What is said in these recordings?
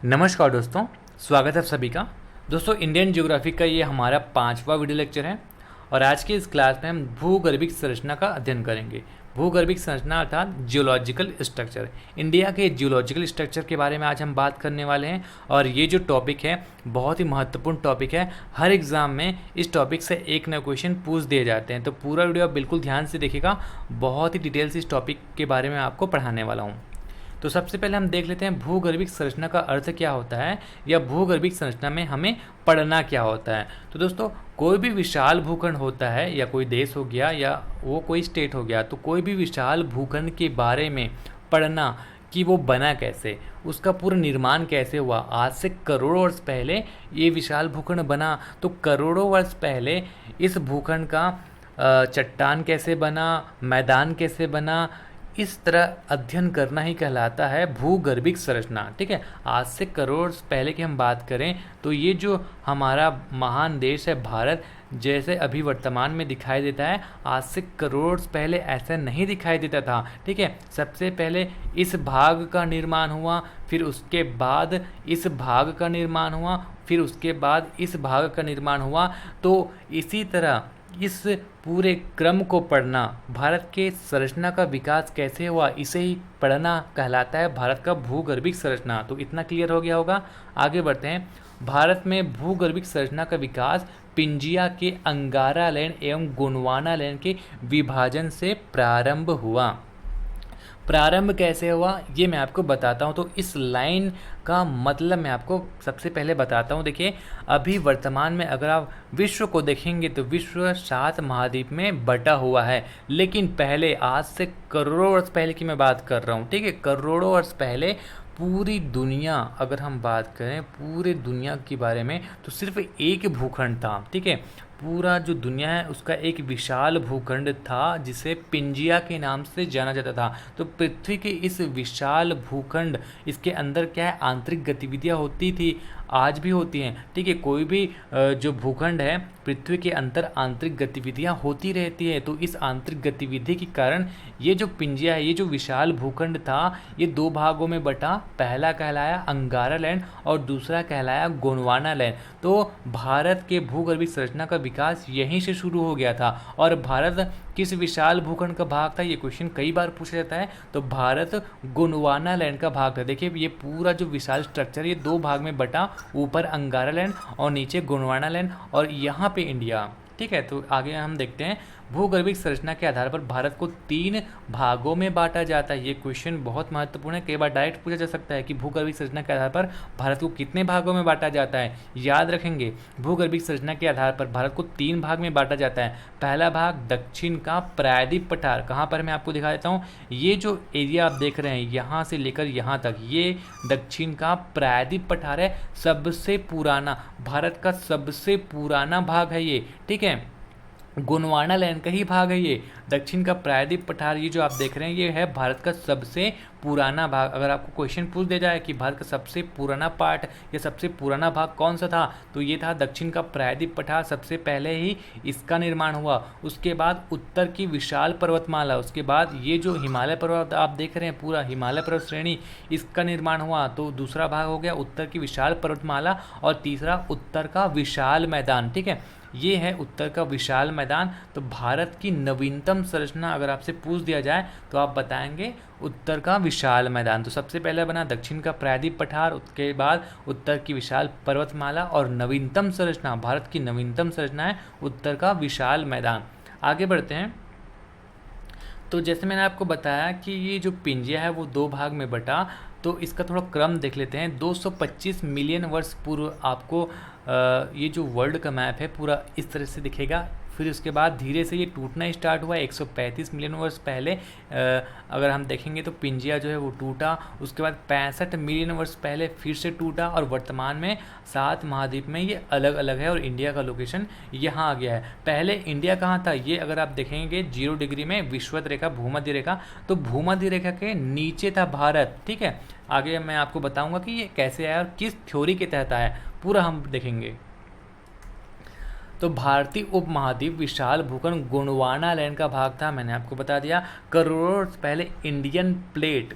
नमस्कार दोस्तों, स्वागत है आप सभी का। दोस्तों, इंडियन ज्योग्राफी का ये हमारा 5वां वीडियो लेक्चर है और आज की इस क्लास में हम भूगर्भिक संरचना का अध्ययन करेंगे। भूगर्भिक संरचना अर्थात जियोलॉजिकल स्ट्रक्चर। इंडिया के जियोलॉजिकल स्ट्रक्चर के बारे में आज हम बात करने वाले हैं और ये जो टॉपिक है बहुत ही महत्वपूर्ण टॉपिक है। हर एग्ज़ाम में इस टॉपिक से एक न क्वेश्चन पूछ दिए जाते हैं, तो पूरा वीडियो आप बिल्कुल ध्यान से देखिएगा। बहुत ही डिटेल से इस टॉपिक के बारे में आपको पढ़ाने वाला हूँ। तो सबसे पहले हम देख लेते हैं भूगर्भिक संरचना का अर्थ क्या होता है या भूगर्भिक संरचना में हमें पढ़ना क्या होता है। तो दोस्तों, कोई भी विशाल भूखंड होता है या कोई देश हो गया या वो कोई स्टेट हो गया, तो कोई भी विशाल भूखंड के बारे में पढ़ना कि वो बना कैसे, उसका पूरा निर्माण कैसे हुआ। आज से करोड़ों वर्ष पहले ये विशाल भूखंड बना, तो करोड़ों वर्ष पहले इस भूखंड का चट्टान कैसे बना, मैदान कैसे बना, इस तरह अध्ययन करना ही कहलाता है भूगर्भिक संरचना। ठीक है, आज से करोड़ वर्ष पहले की हम बात करें तो ये जो हमारा महान देश है भारत, जैसे अभी वर्तमान में दिखाई देता है, आज से करोड़ वर्ष पहले ऐसा नहीं दिखाई देता था। ठीक है, सबसे पहले इस भाग का निर्माण हुआ, फिर उसके बाद इस भाग का निर्माण हुआ, फिर उसके बाद इस भाग का निर्माण हुआ। तो इसी तरह इस पूरे क्रम को पढ़ना, भारत के संरचना का विकास कैसे हुआ, इसे ही पढ़ना कहलाता है भारत का भूगर्भिक संरचना। तो इतना क्लियर हो गया होगा। आगे बढ़ते हैं। भारत में भूगर्भिक संरचना का विकास पिंजिया के अंगारा लैंड एवं गोंडवाना लैंड के विभाजन से प्रारंभ हुआ। प्रारंभ कैसे हुआ ये मैं आपको बताता हूँ। तो इस लाइन का मतलब मैं आपको सबसे पहले बताता हूँ। देखिए, अभी वर्तमान में अगर आप विश्व को देखेंगे तो विश्व 7 महाद्वीप में बटा हुआ है, लेकिन पहले आज से करोड़ों वर्ष पहले की मैं बात कर रहा हूँ। ठीक है, करोड़ों वर्ष पहले पूरी दुनिया, अगर हम बात करें पूरे दुनिया के बारे में, तो सिर्फ एक भूखंड था। ठीक है, पूरा जो दुनिया है उसका एक विशाल भूखंड था जिसे पिंजिया के नाम से जाना जाता था। तो पृथ्वी के इस विशाल भूखंड, इसके अंदर क्या है, आंतरिक गतिविधियां होती थी, आज भी होती हैं। ठीक है, कोई भी जो भूखंड है पृथ्वी के अंदर आंतरिक गतिविधियां होती रहती है। तो इस आंतरिक गतिविधि के कारण ये जो पिंजिया है, ये जो विशाल भूखंड था, ये 2 भागों में बटा। पहला कहलाया अंगारा लैंड और दूसरा कहलाया गोंडवाना लैंड। तो भारत के भूगर्भिक संरचना का विकास यहीं से शुरू हो गया था। और भारत किस विशाल भूखंड का भाग था, ये क्वेश्चन कई बार पूछा जाता है। तो भारत गोंडवाना लैंड का भाग था। देखिए, ये पूरा जो विशाल स्ट्रक्चर ये 2 भाग में बटा, ऊपर अंगारा लैंड और नीचे गोंडवाना लैंड और यहाँ पे इंडिया। ठीक है, तो आगे हम देखते हैं। भूगर्भिक संरचना के आधार पर भारत को 3 भागों में बांटा जाता है। ये क्वेश्चन बहुत महत्वपूर्ण है, कई बार डायरेक्ट पूछा जा सकता है कि भूगर्भिक संरचना के आधार पर भारत को कितने भागों में बांटा जाता है। याद रखेंगे, भूगर्भिक संरचना के आधार पर भारत को 3 भाग में बांटा जाता है। पहला भाग दक्षिण का प्रायद्वीप पठार, कहाँ पर मैं आपको दिखा देता हूँ। ये जो एरिया आप देख रहे हैं यहाँ से लेकर यहाँ तक, ये दक्षिण का प्रायद्वीप पठार है। सबसे पुराना, भारत का सबसे पुराना भाग है ये। ठीक है, गोंडवाना लैंड का ही भाग है ये। दक्षिण का प्रायद्वीप पठार, ये जो आप देख रहे हैं, ये है भारत का सबसे पुराना भाग। अगर आपको क्वेश्चन पूछ दिया जाए कि भारत का सबसे पुराना पार्ट या सबसे पुराना भाग कौन सा था, तो ये था दक्षिण का प्रायद्वीप पठार। सबसे पहले ही इसका निर्माण हुआ। उसके बाद उत्तर की विशाल पर्वतमाला, उसके बाद ये जो हिमालय पर्वत आप देख रहे हैं, पूरा हिमालय पर्वत श्रेणी, इसका निर्माण हुआ। तो दूसरा भाग हो गया उत्तर की विशाल पर्वतमाला और तीसरा उत्तर का विशाल मैदान। ठीक है, ये है उत्तर का विशाल मैदान। तो भारत की नवीनतम संरचना अगर आपसे पूछ दिया जाए तो आप बताएंगे उत्तर का विशाल मैदान। तो सबसे पहले बना दक्षिण का प्रायद्वीप पठार, उसके बाद उत्तर की विशाल पर्वतमाला और नवीनतम संरचना, भारत की नवीनतम संरचना है उत्तर का विशाल मैदान। आगे बढ़ते हैं। तो जैसे मैंने आपको बताया कि ये जो पिंजिया है वो 2 भाग में बटा, तो इसका थोड़ा क्रम देख लेते हैं। 225 मिलियन वर्ष पूर्व आपको ये जो वर्ल्ड का मैप है पूरा इस तरह से दिखेगा। फिर उसके बाद धीरे से ये टूटना स्टार्ट हुआ 135 मिलियन वर्ष पहले। अगर हम देखेंगे तो पिंजिया जो है वो टूटा। उसके बाद 65 मिलियन वर्ष पहले फिर से टूटा और वर्तमान में 7 महाद्वीप में ये अलग अलग है और इंडिया का लोकेशन यहाँ आ गया है। पहले इंडिया कहाँ था, ये अगर आप देखेंगे 0 डिग्री में विषुवत रेखा, भूमध्य रेखा, तो भूमध्य रेखा के नीचे था भारत। ठीक है, आगे मैं आपको बताऊंगा कि ये कैसे आया और किस थ्योरी के तहत आया, पूरा हम देखेंगे। तो भारतीय उपमहाद्वीप विशाल भूखंड गोंडवाना लैंड का भाग था, मैंने आपको बता दिया। करोड़ों वर्ष पहले इंडियन प्लेट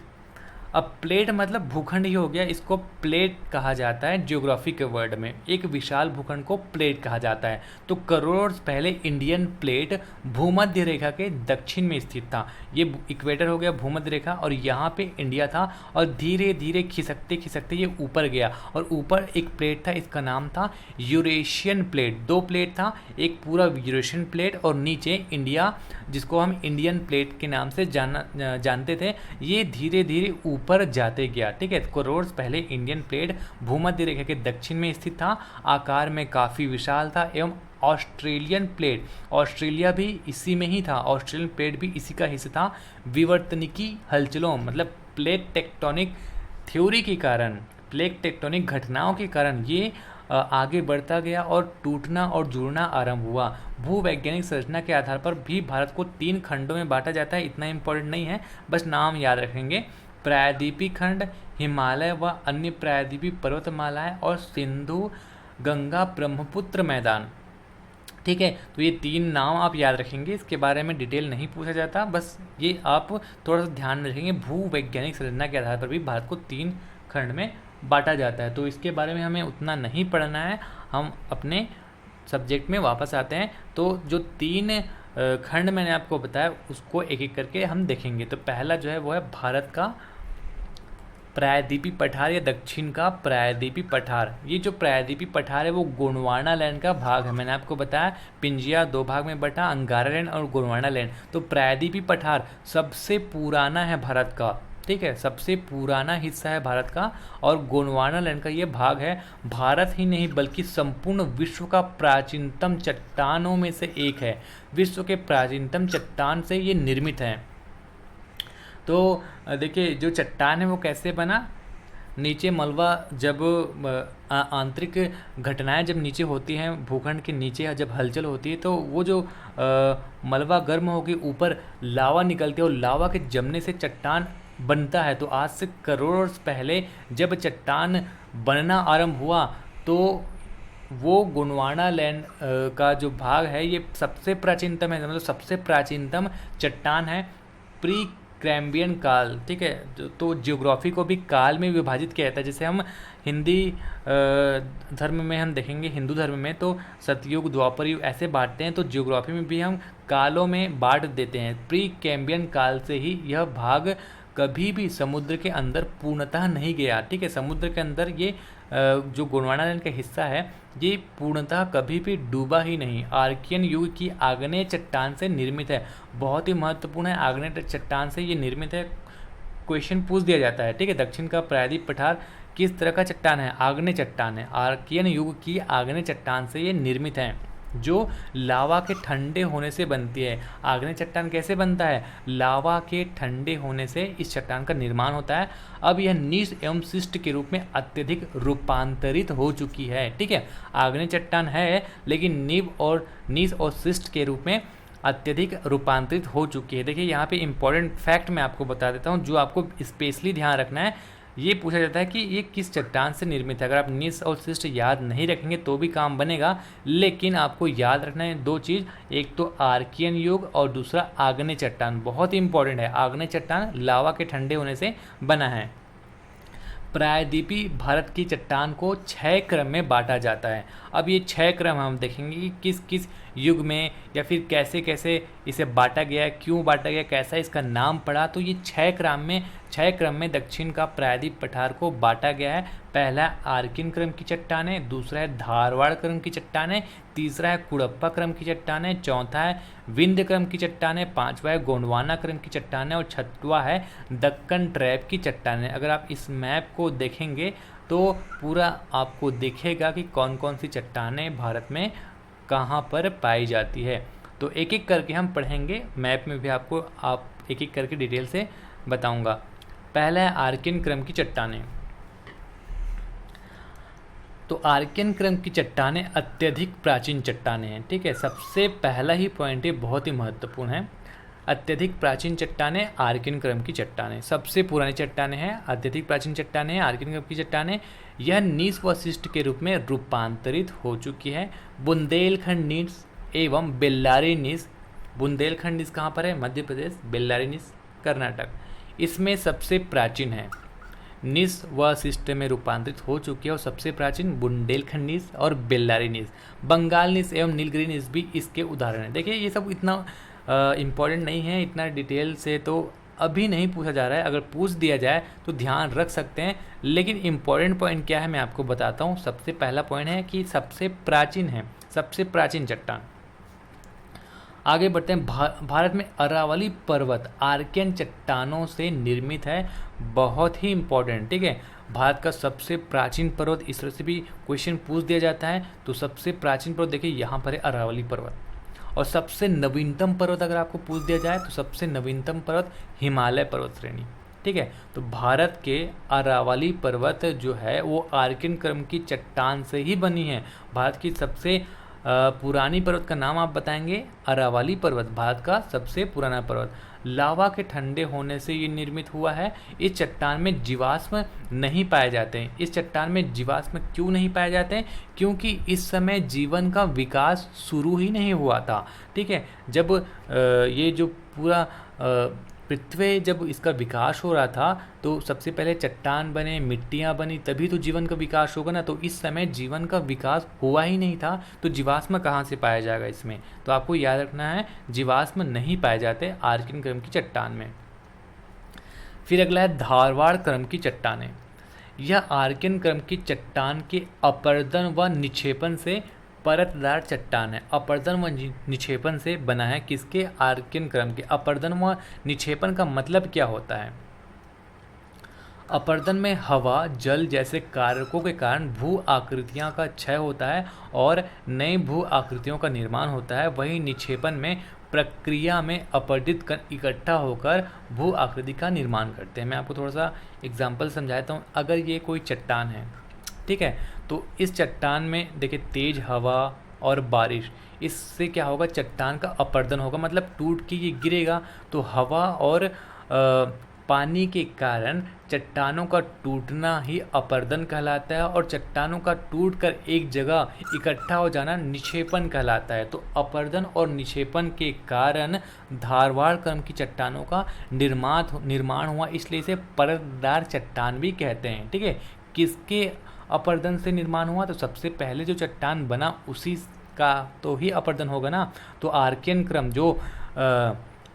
अब प्लेट मतलब भूखंड ही हो गया, इसको प्लेट कहा जाता है ज्योग्राफी के वर्ड में। एक विशाल भूखंड को प्लेट कहा जाता है। तो करोड़ों वर्ष पहले इंडियन प्लेट भूमध्य रेखा के दक्षिण में स्थित था। ये इक्वेटर हो गया भूमध्य रेखा, और यहाँ पे इंडिया था, और धीरे धीरे खिसकते खिसकते ये ऊपर गया, और ऊपर एक प्लेट था, इसका नाम था यूरेशियन प्लेट। दो प्लेट था, एक पूरा यूरेशियन प्लेट और नीचे इंडिया, जिसको हम इंडियन प्लेट के नाम से जानते थे। ये धीरे धीरे ऊपर जाते गया, ठीक है। करोड़ वर्ष पहले इंडियन प्लेट भूमध्य रेखा के दक्षिण में स्थित था, आकार में काफ़ी विशाल था, एवं ऑस्ट्रेलियन प्लेट, ऑस्ट्रेलिया भी इसी में ही था, ऑस्ट्रेलियन प्लेट भी इसी का हिस्सा था। विवर्तनिकी हलचलों मतलब प्लेट टेक्टोनिक थ्योरी के कारण, प्लेट टेक्टोनिक घटनाओं के कारण ये आगे बढ़ता गया और टूटना और जुड़ना आरंभ हुआ। भूवैज्ञानिक संरचना के आधार पर भी भारत को 3 खंडों में बांटा जाता है। इतना इम्पोर्टेंट नहीं है, बस नाम याद रखेंगे। प्रायद्वीपीय खंड, हिमालय व अन्य प्रायद्वीपीय पर्वतमालाएं, और सिंधु गंगा ब्रह्मपुत्र मैदान, ठीक है। तो ये 3 नाम आप याद रखेंगे, इसके बारे में डिटेल नहीं पूछा जाता, बस ये आप थोड़ा सा ध्यान में रखेंगे। भूवैज्ञानिक संरचना के आधार पर भी भारत को 3 खंड में बांटा जाता है। तो इसके बारे में हमें उतना नहीं पढ़ना है, हम अपने सब्जेक्ट में वापस आते हैं। तो जो 3 खंड मैंने आपको बताया उसको एक एक करके हम देखेंगे। तो पहला जो है वो है भारत का प्रायद्वीपीय पठार या दक्षिण का प्रायद्वीपीय पठार। ये जो प्रायद्वीपीय पठार है वो गोंडवाना लैंड का भाग है। मैंने आपको बताया पिंजिया 2 भाग में बटा, अंगारा लैंड और गोंडवाना लैंड। तो प्रायद्वीपीय पठार सबसे पुराना है भारत का, ठीक है, सबसे पुराना हिस्सा है भारत का, और गोंडवाना लैंड का ये भाग है। भारत ही नहीं बल्कि संपूर्ण विश्व का प्राचीनतम चट्टानों में से एक है। विश्व के प्राचीनतम चट्टान से ये निर्मित है। तो देखिए जो चट्टान है वो कैसे बना, नीचे मलबा जब आंतरिक घटनाएं जब नीचे होती हैं, भूखंड के नीचे जब हलचल होती है, तो वो जो मलबा गर्म होकर ऊपर लावा निकलती है और लावा के जमने से चट्टान बनता है। तो आज से करोड़ों वर्ष पहले जब चट्टान बनना आरंभ हुआ तो वो गोंडवाना लैंड का जो भाग है ये सबसे प्राचीनतम है, मतलब सबसे प्राचीनतम चट्टान है। प्री कैम्ब्रियन काल, ठीक है। तो ज्योग्राफी को भी काल में विभाजित किया जाता है। जैसे हम हिंदी धर्म में हम देखेंगे, हिंदू धर्म में तो सतयुग द्वापर युग ऐसे बांटते हैं, तो ज्योग्राफी में भी हम कालों में बांट देते हैं। प्री कैम्ब्रियन काल से ही यह भाग कभी भी समुद्र के अंदर पूर्णतः नहीं गया, ठीक है। समुद्र के अंदर ये जो गोंडवाना लैंड का हिस्सा है ये पूर्णतः कभी भी डूबा ही नहीं। आर्कियन युग की आग्नेय चट्टान से निर्मित है, बहुत ही महत्वपूर्ण है, आग्नेय चट्टान से ये निर्मित है। क्वेश्चन पूछ दिया जाता है, ठीक है। दक्षिण का प्रायद्वीपीय पठार किस तरह का चट्टान है, आग्नेय चट्टान है। आर्कियन युग की आग्नेय चट्टान से ये निर्मित है, जो लावा के ठंडे होने से बनती है। आग्नेय चट्टान कैसे बनता है, लावा के ठंडे होने से इस चट्टान का निर्माण होता है। अब यह नीस एवं शिष्ट के रूप में अत्यधिक रूपांतरित हो चुकी है, ठीक है। आग्नेय चट्टान है लेकिन नीस और शिष्ट के रूप में अत्यधिक रूपांतरित हो चुकी है। देखिए यहाँ पे इंपॉर्टेंट फैक्ट मैं आपको बता देता हूँ जो आपको स्पेशली ध्यान रखना है। ये पूछा जाता है कि ये किस चट्टान से निर्मित है। अगर आप नीस और शिष्ट याद नहीं रखेंगे तो भी काम बनेगा, लेकिन आपको याद रखना है 2 चीज़, एक तो आर्कियन युग और दूसरा आग्नेय चट्टान। बहुत ही इंपॉर्टेंट है, आग्नेय चट्टान लावा के ठंडे होने से बना है। प्रायद्वीपीय भारत की चट्टान को 6 क्रम में बांटा जाता है। अब ये 6 क्रम हम देखेंगे कि किस किस युग में या फिर कैसे कैसे इसे बांटा गया, क्यों बांटा गया, कैसा इसका नाम पड़ा। तो ये 6 क्रम में दक्षिण का प्रायद्वीप पठार को बांटा गया है। पहला आर्किन क्रम की चट्टानें, दूसरा है धारवाड़ क्रम की चट्टानें, तीसरा है कुड़प्पा क्रम की चट्टानें, चौथा है विंध्य क्रम की चट्टानें, पांचवा है गोंडवाना क्रम की चट्टानें और छठवा है दक्कन ट्रैप की चट्टानें। अगर आप इस मैप को देखेंगे तो पूरा आपको दिखेगा कि कौन कौन सी चट्टानें भारत में कहाँ पर पाई जाती है। तो एक एक करके हम पढ़ेंगे, मैप में भी आपको एक एक करके डिटेल से बताऊंगा। पहला है आर्कियन क्रम की चट्टानें। तो आर्कियन क्रम की चट्टानें अत्यधिक प्राचीन चट्टानें हैं, ठीक है। सबसे पहला ही पॉइंट ये बहुत ही महत्वपूर्ण है। अत्यधिक प्राचीन चट्टानें आर्कियन क्रम की चट्टानें, सबसे पुरानी चट्टानें हैं, अत्यधिक प्राचीन चट्टानें आर्कियन क्रम की चट्टानें। यह नीस व शिष्ट के रूप में रूपांतरित हो चुकी है। बुंदेलखंड नीस एवं बेल्लारी नीस। बुंदेलखंड नीस कहाँ पर है, मध्य प्रदेश, बेल्लारी नीस कर्नाटक, इसमें सबसे प्राचीन है। नीस व शिष्ट में रूपांतरित हो चुकी है और सबसे प्राचीन बुंदेलखंड नीस और बेल्लारी नीस, बंगाल नीस एवं नीलगिरी नीस भी इसके उदाहरण हैं। देखिए ये सब इतना इम्पॉर्टेंट नहीं है, इतना डिटेल से तो अभी नहीं पूछा जा रहा है, अगर पूछ दिया जाए तो ध्यान रख सकते हैं। लेकिन इम्पॉर्टेंट पॉइंट क्या है मैं आपको बताता हूँ। सबसे पहला पॉइंट है कि सबसे प्राचीन है, सबसे प्राचीन चट्टान। आगे बढ़ते हैं। भारत में अरावली पर्वत आर्कियन चट्टानों से निर्मित है, बहुत ही इम्पोर्टेंट, ठीक है। भारत का सबसे प्राचीन पर्वत, इस तरह से भी क्वेश्चन पूछ दिया जाता है। तो सबसे प्राचीन पर्वत देखिए यहाँ पर है अरावली पर्वत। और सबसे नवीनतम पर्वत अगर आपको पूछ दिया जाए तो सबसे नवीनतम पर्वत हिमालय पर्वत श्रेणी, ठीक है। तो भारत के अरावली पर्वत जो है वो आर्कियन क्रम की चट्टान से ही बनी है। भारत की सबसे पुरानी पर्वत का नाम आप बताएंगे, अरावली पर्वत भारत का सबसे पुराना पर्वत। लावा के ठंडे होने से ये निर्मित हुआ है। इस चट्टान में जीवाश्म नहीं पाए जाते हैं। इस चट्टान में जीवाश्म क्यों नहीं पाए जाते हैं? क्योंकि इस समय जीवन का विकास शुरू ही नहीं हुआ था, ठीक है। जब ये जो पूरा पृथ्वी जब इसका विकास हो रहा था तो सबसे पहले चट्टान बने, मिट्टियाँ बनी, तभी तो जीवन का विकास होगा ना। तो इस समय जीवन का विकास हुआ ही नहीं था, तो जीवाश्म कहाँ से पाया जाएगा इसमें? तो आपको याद रखना है जीवाश्म नहीं पाए जाते आर्कियन क्रम की चट्टान में। फिर अगला है धारवाड़ क्रम की चट्टानें। यह आर्कियन क्रम की चट्टान के अपरदन व निक्षेपण से परतदार चट्टान है। अपर्दन व निक्षेपण से बना है, किसके? आर्कियन क्रम के। अपर्दन व निक्षेपण का मतलब क्या होता है? अपर्दन में हवा जल जैसे कारकों के कारण भू आकृतियां का क्षय होता है और नई भू आकृतियों का निर्माण होता है। वहीं निक्षेपण में प्रक्रिया में अपरदित कण इकट्ठा होकर भू आकृति का निर्माण करते हैं। मैं आपको थोड़ा सा एग्जाम्पल समझाता हूँ। अगर ये कोई चट्टान है, ठीक है, तो इस चट्टान में देखिए तेज हवा और बारिश, इससे क्या होगा? चट्टान का अपरदन होगा, मतलब टूट के ये गिरेगा। तो हवा और पानी के कारण चट्टानों का टूटना ही अपरदन कहलाता है और चट्टानों का टूटकर एक जगह इकट्ठा हो जाना निक्षेपण कहलाता है। तो अपरदन और निक्षेपण के कारण धारवाड़ क्रम की चट्टानों का निर्माण हुआ, इसलिए इसे परतदार चट्टान भी कहते हैं, ठीक है। किसके अपरदन से निर्माण हुआ? तो सबसे पहले जो चट्टान बना उसी का तो ही अपरदन होगा ना। तो आर्कियन क्रम जो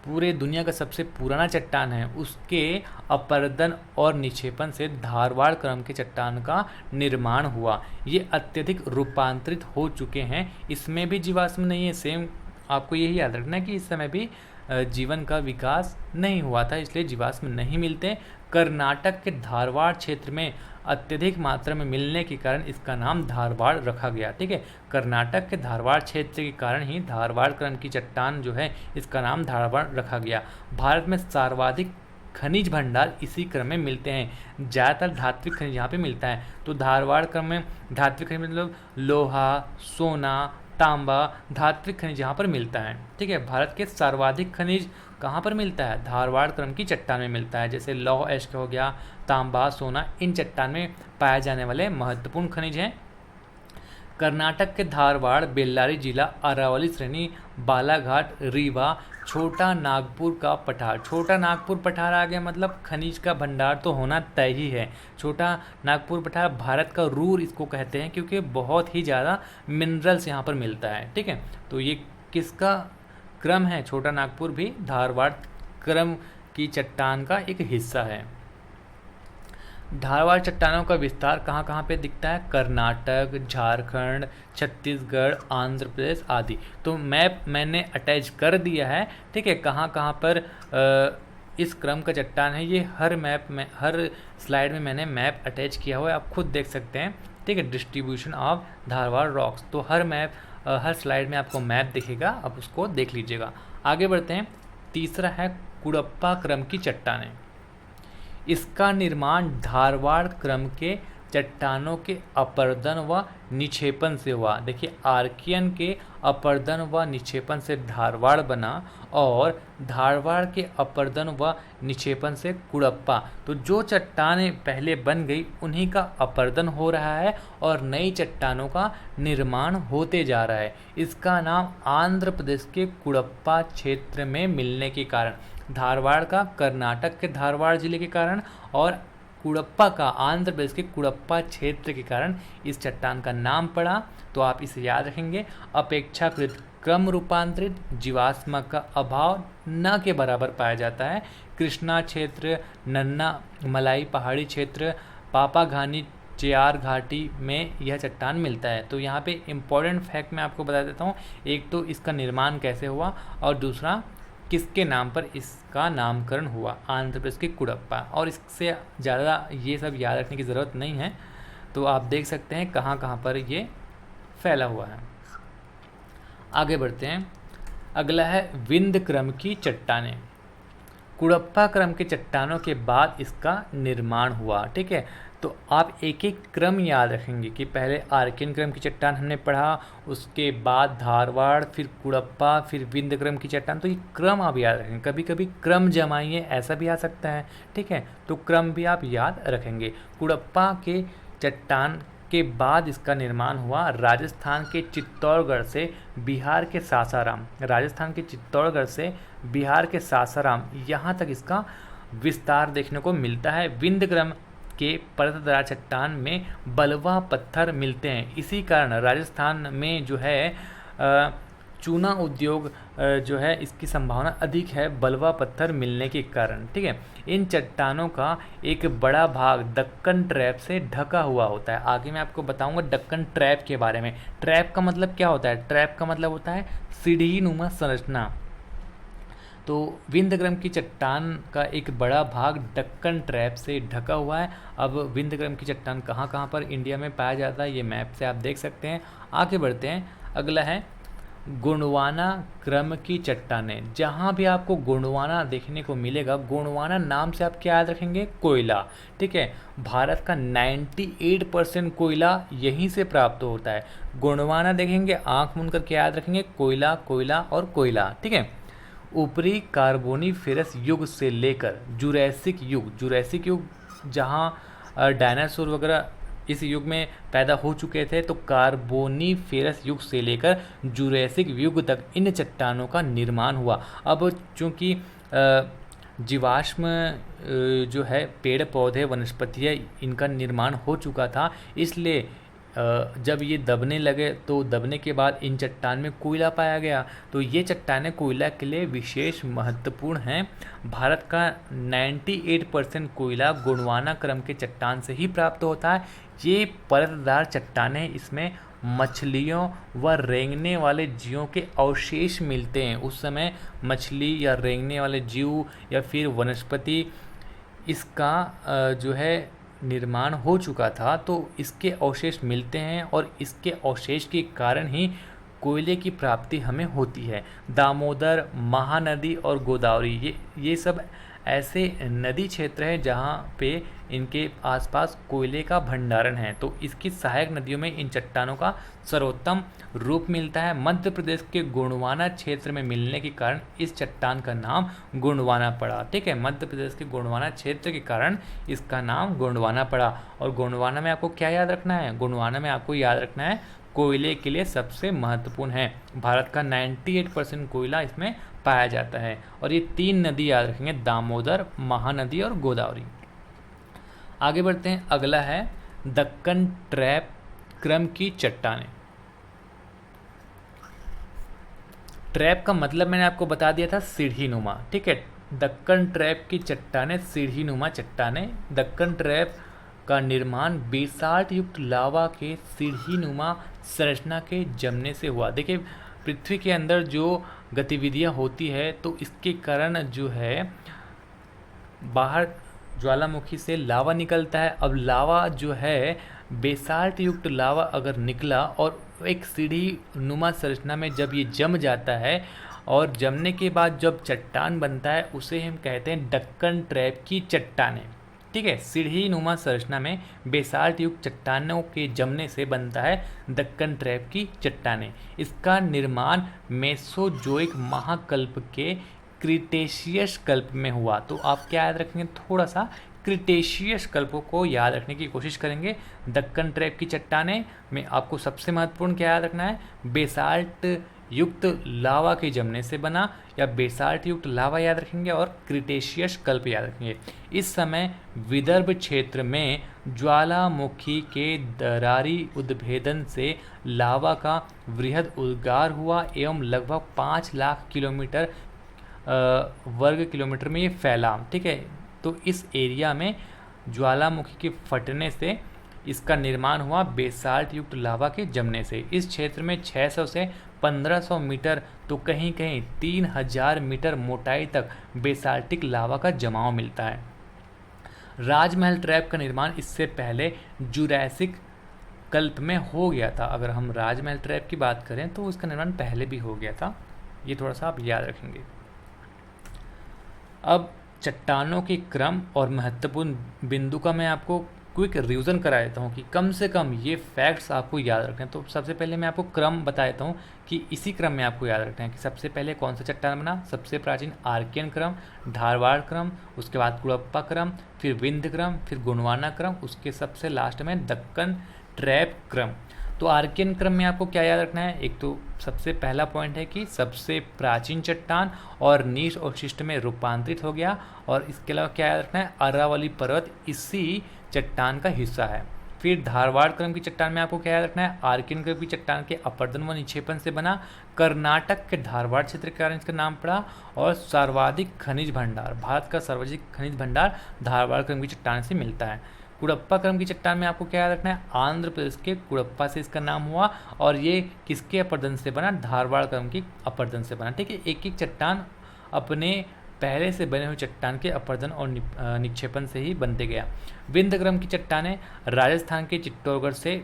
पूरे दुनिया का सबसे पुराना चट्टान है, उसके अपरदन और निक्षेपण से धारवाड़ क्रम के चट्टान का निर्माण हुआ। ये अत्यधिक रूपांतरित हो चुके हैं, इसमें भी जीवाश्म नहीं है। सेम आपको यही याद रखना है कि इस समय भी जीवन का विकास नहीं हुआ था, इसलिए जीवाश्म नहीं मिलते। कर्नाटक के धारवाड़ क्षेत्र में अत्यधिक मात्रा में मिलने के कारण इसका नाम धारवाड़ रखा गया, ठीक है। कर्नाटक के धारवाड़ क्षेत्र के कारण ही धारवाड़ क्रम की चट्टान जो है इसका नाम धारवाड़ रखा गया। भारत में सर्वाधिक खनिज भंडार इसी क्रम में मिलते हैं। ज़्यादातर धात्विक खनिज यहाँ पे मिलता है। तो धारवाड़ क्रम में धात्विक खनिज मतलब लोहा, सोना, तांबा, धात्विक खनिज यहाँ पर मिलता है, ठीक है। भारत के सर्वाधिक खनिज कहाँ पर मिलता है? धारवाड़ क्रम की चट्टान में मिलता है। जैसे लौह एस्क हो गया, तांबा, सोना, इन चट्टान में पाए जाने वाले महत्वपूर्ण खनिज हैं। कर्नाटक के धारवाड़, बेल्लारी जिला, अरावली श्रेणी, बालाघाट, रीवा, छोटा नागपुर का पठार। छोटा नागपुर पठार आ गया, मतलब खनिज का भंडार तो होना तय ही है। छोटा नागपुर पठार भारत का रूर इसको कहते हैं क्योंकि बहुत ही ज़्यादा मिनरल्स यहाँ पर मिलता है, ठीक है। तो ये किसका क्रम है? छोटा नागपुर भी धारवाड़ क्रम की चट्टान का एक हिस्सा है। धारवाड़ चट्टानों का विस्तार कहाँ कहाँ पे दिखता है? कर्नाटक, झारखंड, छत्तीसगढ़, आंध्र प्रदेश आदि। तो मैप मैंने अटैच कर दिया है, ठीक है। कहाँ कहाँ पर इस क्रम का चट्टान है, ये हर मैप में, हर स्लाइड में मैंने मैप अटैच किया हुआ है, आप खुद देख सकते हैं, ठीक है। डिस्ट्रीब्यूशन ऑफ धारवाड़ रॉक्स, तो हर स्लाइड में आपको मैप दिखेगा, आप उसको देख लीजिएगा। आगे बढ़ते हैं। तीसरा है कुडप्पा क्रम की चट्टानें। इसका निर्माण धारवाड़ क्रम के चट्टानों के अपरदन व निक्षेपण से हुआ। देखिए आर्कियन के अपरदन व निक्षेपण से धारवाड़ बना और धारवाड़ के अपरदन व निक्षेपण से कुडप्पा। तो जो चट्टानें पहले बन गई उन्हीं का अपरदन हो रहा है और नई चट्टानों का निर्माण होते जा रहा है। इसका नाम आंध्र प्रदेश के कुडप्पा क्षेत्र में मिलने के कारण, धारवाड़ का कर्नाटक के धारवाड़ जिले के कारण और कुड़प्पा का, आंध्र प्रदेश के कुड़प्पा क्षेत्र के कारण इस चट्टान का नाम पड़ा। तो आप इसे याद रखेंगे। अपेक्षाकृत क्रम रूपांतरित जीवाश्म का अभाव न के बराबर पाया जाता है। कृष्णा क्षेत्र, नन्ना मलाई पहाड़ी क्षेत्र, पापाघानी चेयार घाटी में यह चट्टान मिलता है। तो यहाँ पे इम्पोर्टेंट फैक्ट मैं आपको बता देता हूँ। एक तो इसका निर्माण कैसे हुआ और दूसरा किसके नाम पर इसका नामकरण हुआ, आंध्र प्रदेश के कुड़प्पा। और इससे ज़्यादा ये सब याद रखने की ज़रूरत नहीं है। तो आप देख सकते हैं कहाँ कहाँ पर ये फैला हुआ है। आगे बढ़ते हैं। अगला है विंध्य क्रम की चट्टानें। कुड़प्पा क्रम के चट्टानों के बाद इसका निर्माण हुआ। ठीक है, तो आप एक एक क्रम याद रखेंगे कि पहले आर्कियन क्रम की चट्टान हमने पढ़ा, उसके बाद धारवाड़, फिर कुड़प्पा, फिर विंध्य क्रम की चट्टान। तो ये क्रम आप याद रखेंगे। कभी कभी क्रम जमाइए ऐसा भी आ सकता है। ठीक है, तो क्रम भी आप याद रखेंगे। कुड़प्पा के चट्टान के बाद इसका निर्माण हुआ राजस्थान के चित्तौड़गढ़ से बिहार के सासाराम। राजस्थान के चित्तौड़गढ़ से बिहार के सासाराम यहाँ तक इसका विस्तार देखने को मिलता है। विंध्य क्रम के परतदार चट्टान में बलुआ पत्थर मिलते हैं। इसी कारण राजस्थान में जो है चूना उद्योग जो है इसकी संभावना अधिक है बलुआ पत्थर मिलने के कारण। ठीक है, इन चट्टानों का एक बड़ा भाग दक्कन ट्रैप से ढका हुआ होता है। आगे मैं आपको बताऊंगा दक्कन ट्रैप के बारे में। ट्रैप का मतलब क्या होता है? ट्रैप का मतलब होता है सीढ़ी नुमा संरचना। तो विंध्य क्रम की चट्टान का एक बड़ा भाग दक्कन ट्रैप से ढका हुआ है। अब विंध्य क्रम की चट्टान कहाँ कहाँ पर इंडिया में पाया जाता है ये मैप से आप देख सकते हैं। आगे बढ़ते हैं। अगला है गोंडवाना क्रम की चट्टानें। जहाँ भी आपको गोंडवाना देखने को मिलेगा, गोंडवाना नाम से आप क्या याद रखेंगे? कोयला। ठीक है, भारत का 98% कोयला यहीं से प्राप्त होता है। गोंडवाना देखेंगे, आँख मूंद कर क्या याद रखेंगे? कोयला, कोयला और कोयला। ठीक है, ऊपरी कार्बोनिफेरस युग से लेकर जुरैसिक युग जहाँ डायनासोर वगैरह इस युग में पैदा हो चुके थे, तो कार्बोनिफेरस युग से लेकर जुरैसिक युग तक इन चट्टानों का निर्माण हुआ। अब चूँकि जीवाश्म जो है पेड़ पौधे वनस्पतियाँ इनका निर्माण हो चुका था, इसलिए जब ये दबने लगे तो दबने के बाद इन चट्टान में कोयला पाया गया। तो ये चट्टानें कोयला के लिए विशेष महत्वपूर्ण हैं। भारत का 98% कोयला गोंडवाना क्रम के चट्टान से ही प्राप्त होता है। ये परतदार चट्टानें, इसमें मछलियों व रेंगने वाले जीवों के अवशेष मिलते हैं। उस समय मछली या रेंगने वाले जीव या फिर वनस्पति इसका जो है निर्माण हो चुका था, तो इसके अवशेष मिलते हैं और इसके अवशेष के कारण ही कोयले की प्राप्ति हमें होती है। दामोदर, महानदी और गोदावरी ये सब ऐसे नदी क्षेत्र हैं जहाँ पे इनके आसपास कोयले का भंडारण है। तो इसकी सहायक नदियों में इन चट्टानों का सर्वोत्तम रूप मिलता है। मध्य प्रदेश के गोंडवाना क्षेत्र में मिलने के कारण इस चट्टान का नाम गोंडवाना पड़ा। ठीक है, मध्य प्रदेश के गोंडवाना क्षेत्र के कारण इसका नाम गोंडवाना पड़ा। और गोंडवाना में आपको क्या याद रखना है? गोंडवाना में आपको याद रखना है कोयले के लिए सबसे महत्वपूर्ण है। भारत का 98% कोयला इसमें पाया जाता है। और ये 3 नदी याद रखेंगे, दामोदर, महानदी और गोदावरी। आगे बढ़ते हैं। अगला है दक्कन ट्रैप क्रम की चट्टानें। ट्रैप का मतलब मैंने आपको बता दिया था, सीढ़ी नुमा। ठीक है, दक्कन ट्रैप की चट्टानें सीढ़ी नुमा चट्टानें। दक्कन ट्रैप का निर्माण बेसाल्ट युक्त लावा के सीढ़ी नुमा संरचना के जमने से हुआ। देखिए, पृथ्वी के अंदर जो गतिविधियां होती है तो इसके कारण जो है बाहर ज्वालामुखी से लावा निकलता है। अब लावा जो है बेसाल्ट युक्त लावा अगर निकला और एक सीढ़ी नुमा संरचना में जब ये जम जाता है और जमने के बाद जब चट्टान बनता है, उसे हम कहते हैं दक्कन ट्रैप की चट्टानें। ठीक है, सीढ़ी नुमा संरचना में बेसाल्ट युक्त चट्टानों के जमने से बनता है दक्कन ट्रैप की चट्टानें। इसका निर्माण मेसोजोइक महाकल्प के क्रिटेशियस कल्प में हुआ। तो आप क्या याद रखेंगे? थोड़ा सा क्रिटेशियस कल्पों को याद रखने की कोशिश करेंगे। दक्कन ट्रैप की चट्टानें में आपको सबसे महत्वपूर्ण क्या याद रखना है? बेसाल्ट युक्त लावा के जमने से बना, या बेसाल्ट युक्त लावा याद रखेंगे, और क्रिटेशियस कल्प याद रखेंगे। इस समय विदर्भ क्षेत्र में ज्वालामुखी के दरारी उद्भेदन से लावा का वृहद उद्गार हुआ एवं लगभग 5 लाख किलोमीटर वर्ग किलोमीटर में ये फैला। ठीक है, तो इस एरिया में ज्वालामुखी के फटने से इसका निर्माण हुआ बेसाल्ट युक्त लावा के जमने से। इस क्षेत्र में 600 से 1500 मीटर तो कहीं कहीं 3000 मीटर मोटाई तक बेसाल्टिक लावा का जमाव मिलता है। राजमहल ट्रैप का निर्माण इससे पहले जुरैसिक कल्प में हो गया था। अगर हम राजमहल ट्रैप की बात करें तो उसका निर्माण पहले भी हो गया था, ये थोड़ा सा आप याद रखेंगे। अब चट्टानों के क्रम और महत्वपूर्ण बिंदु का मैं आपको क्विक रिवीजन करा देता हूँ कि कम से कम ये फैक्ट्स आपको याद रखने हैं। तो सबसे पहले मैं आपको क्रम बता देता हूँ कि इसी क्रम में आपको याद रखना है कि सबसे पहले कौन सा चट्टान बना। सबसे प्राचीन आर्कियन क्रम, धारवाड़ क्रम, उसके बाद कुड़प्पा क्रम, फिर विंध्य क्रम, फिर गोंडवाना क्रम, उसके सबसे लास्ट में दक्कन ट्रैप क्रम। तो आर्कियन क्रम में आपको क्या याद रखना है, एक तो सबसे पहला पॉइंट है कि सबसे प्राचीन चट्टान और नीच और शिष्ट में रूपांतरित हो गया, और इसके अलावा क्या याद रखना है, अरावली पर्वत इसी चट्टान का हिस्सा है। फिर धारवाड़ क्रम की चट्टान में आपको क्या याद रखना है, आर्कियन क्रम की चट्टान के अपरदन व निक्षेपण से बना, कर्नाटक के धारवाड़ क्षेत्र के कारण इसका नाम पड़ा, और सर्वाधिक खनिज भंडार, भारत का सर्वाधिक खनिज भंडार धारवाड़ क्रम की चट्टान से मिलता है। कुड़प्पा क्रम की चट्टान में आपको क्या याद रखना है, आंध्र प्रदेश के कुड़प्पा से इसका नाम हुआ, और ये किसके अपरदन से बना, धारवाड़ क्रम की अपरदन से बना। ठीक है, एक एक चट्टान अपने पहले से बने हुए चट्टान के अपरदन और निक्षेपण से ही बनते गया। विंध्य क्रम की चट्टानें राजस्थान के चित्तौड़गढ़ से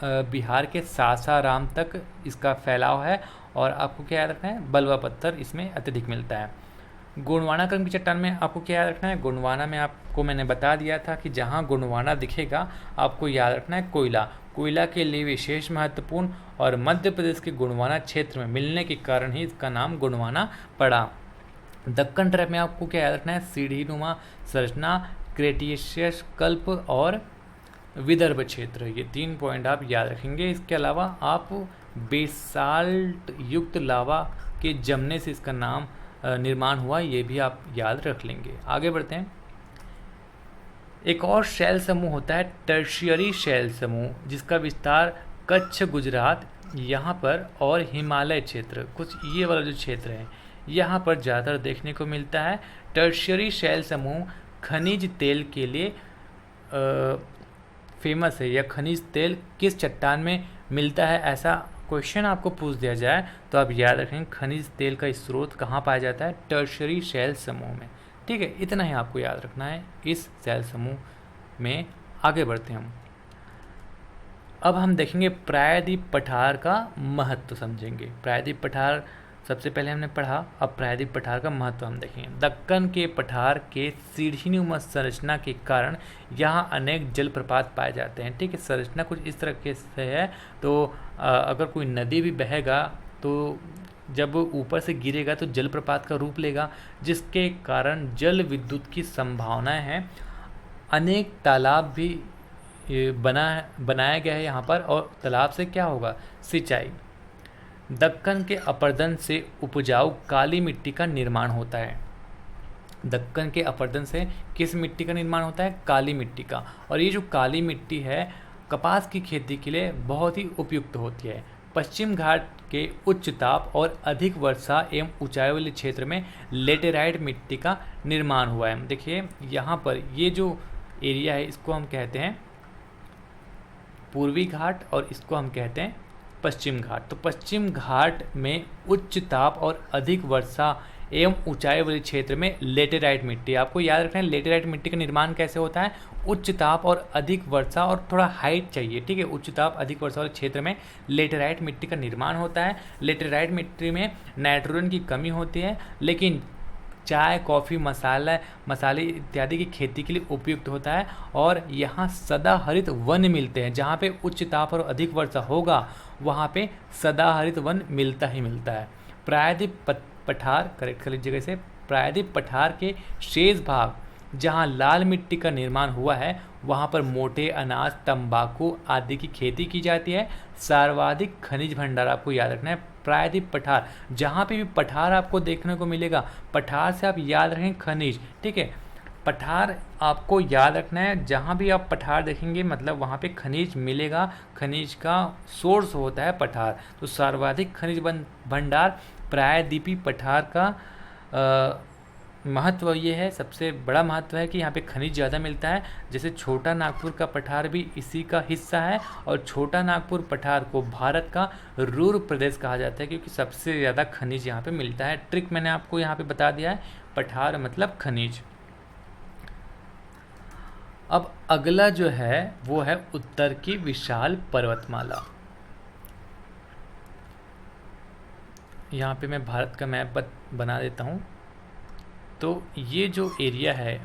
बिहार के सासाराम तक इसका फैलाव है, और आपको क्या याद रखना है, बलवा पत्थर इसमें अत्यधिक मिलता है। गोंडवाना क्रम की चट्टान में आपको क्या याद रखना है, गोंडवाना में आपको मैंने बता दिया था कि जहाँ गोंडवाना दिखेगा आपको याद रखना है कोयला, कोयला के लिए विशेष महत्वपूर्ण, और मध्य प्रदेश के गोंडवाना क्षेत्र में मिलने के कारण ही इसका नाम गोंडवाना पड़ा। दक्कन ट्रैप में आपको क्या याद रखना है, सीढ़ीनुमा संरचना, क्रेटेशियस कल्प और विदर्भ क्षेत्र, ये 3 पॉइंट आप याद रखेंगे। इसके अलावा आप बेसाल्ट युक्त लावा के जमने से इसका नाम निर्माण हुआ, ये भी आप याद रख लेंगे। आगे बढ़ते हैं। एक और शैल समूह होता है टर्शियरी शैल समूह, जिसका विस्तार कच्छ, गुजरात यहाँ पर और हिमालय क्षेत्र, कुछ ये वाला जो क्षेत्र है यहाँ पर ज़्यादातर देखने को मिलता है। टर्शियरी शैल समूह खनिज तेल के लिए फेमस है, या खनिज तेल किस चट्टान में मिलता है, ऐसा क्वेश्चन आपको पूछ दिया जाए तो आप याद रखें खनिज तेल का स्रोत कहाँ पाया जाता है, टर्शियरी शैल समूह में। ठीक है, इतना ही आपको याद रखना है इस शैल समूह में। आगे बढ़ते हैं हम। अब हम देखेंगे प्रायद्वीप पठार का महत्व समझेंगे। प्रायद्वीप पठार सबसे पहले हमने पढ़ा, अब प्रायद्वीप पठार का महत्व हम देखेंगे। दक्कन के पठार के सीढ़ीनुमा संरचना के कारण यहाँ अनेक जलप्रपात पाए जाते हैं। ठीक है, संरचना कुछ इस तरह से है, तो अगर कोई नदी भी बहेगा तो जब ऊपर से गिरेगा तो जलप्रपात का रूप लेगा, जिसके कारण जल विद्युत की संभावनाएं हैं। अनेक तालाब भी बनाया गया है यहाँ पर, और तालाब से क्या होगा, सिंचाई। दक्कन के अपरदन से उपजाऊ काली मिट्टी का निर्माण होता है। दक्कन के अपरदन से किस मिट्टी का निर्माण होता है, काली मिट्टी का। और ये जो काली मिट्टी है कपास की खेती के लिए बहुत ही उपयुक्त होती है। पश्चिम घाट के उच्च ताप और अधिक वर्षा एवं ऊंचाई वाले क्षेत्र में लेटेराइट मिट्टी का निर्माण हुआ है। देखिए यहाँ पर ये जो एरिया है इसको हम कहते हैं पूर्वी घाट, और इसको हम कहते हैं पश्चिम घाट। तो पश्चिम घाट में उच्च ताप और अधिक वर्षा एवं ऊंचाई वाले क्षेत्र में लेटेराइट मिट्टी, आपको याद रखना है लेटेराइट मिट्टी का निर्माण कैसे होता है, उच्च ताप और अधिक वर्षा और थोड़ा हाइट चाहिए। ठीक है, उच्च ताप अधिक वर्षा वाले क्षेत्र में लेटेराइट मिट्टी का निर्माण होता है। लेटेराइट मिट्टी में नाइट्रोजन की कमी होती है, लेकिन चाय, कॉफ़ी, मसाले इत्यादि की खेती के लिए उपयुक्त होता है। और यहाँ सदाहरित वन मिलते हैं, जहाँ पे उच्च ताप और अधिक वर्षा होगा वहाँ पे सदाहरित वन मिलता ही मिलता है। प्रायद्वीप पठार, करेक्ट कर लीजिएगा इसे, प्रायद्वीप पठार के शेष भाग जहाँ लाल मिट्टी का निर्माण हुआ है वहाँ पर मोटे अनाज, तंबाकू आदि की खेती की जाती है। सर्वाधिक खनिज भंडार आपको याद रखना है प्रायद्वीप पठार, जहाँ पे भी पठार आपको देखने को मिलेगा, पठार से आप याद रखें खनिज, ठीक है, पठार आपको याद रखना है, जहाँ भी आप पठार देखेंगे मतलब वहाँ पे खनिज मिलेगा, खनिज का सोर्स होता है पठार। तो सर्वाधिक खनिज भंडार प्रायद्वीपीय पठार का महत्व ये है, सबसे बड़ा महत्व है कि यहाँ पे खनिज ज़्यादा मिलता है। जैसे छोटा नागपुर का पठार भी इसी का हिस्सा है, और छोटा नागपुर पठार को भारत का रूर प्रदेश कहा जाता है क्योंकि सबसे ज़्यादा खनिज यहाँ पे मिलता है। ट्रिक मैंने आपको यहाँ पे बता दिया है, पठार मतलब खनिज। अब अगला जो है वो है उत्तर की विशाल पर्वतमाला। यहाँ पे मैं भारत का मैप बना देता हूँ। तो ये जो एरिया है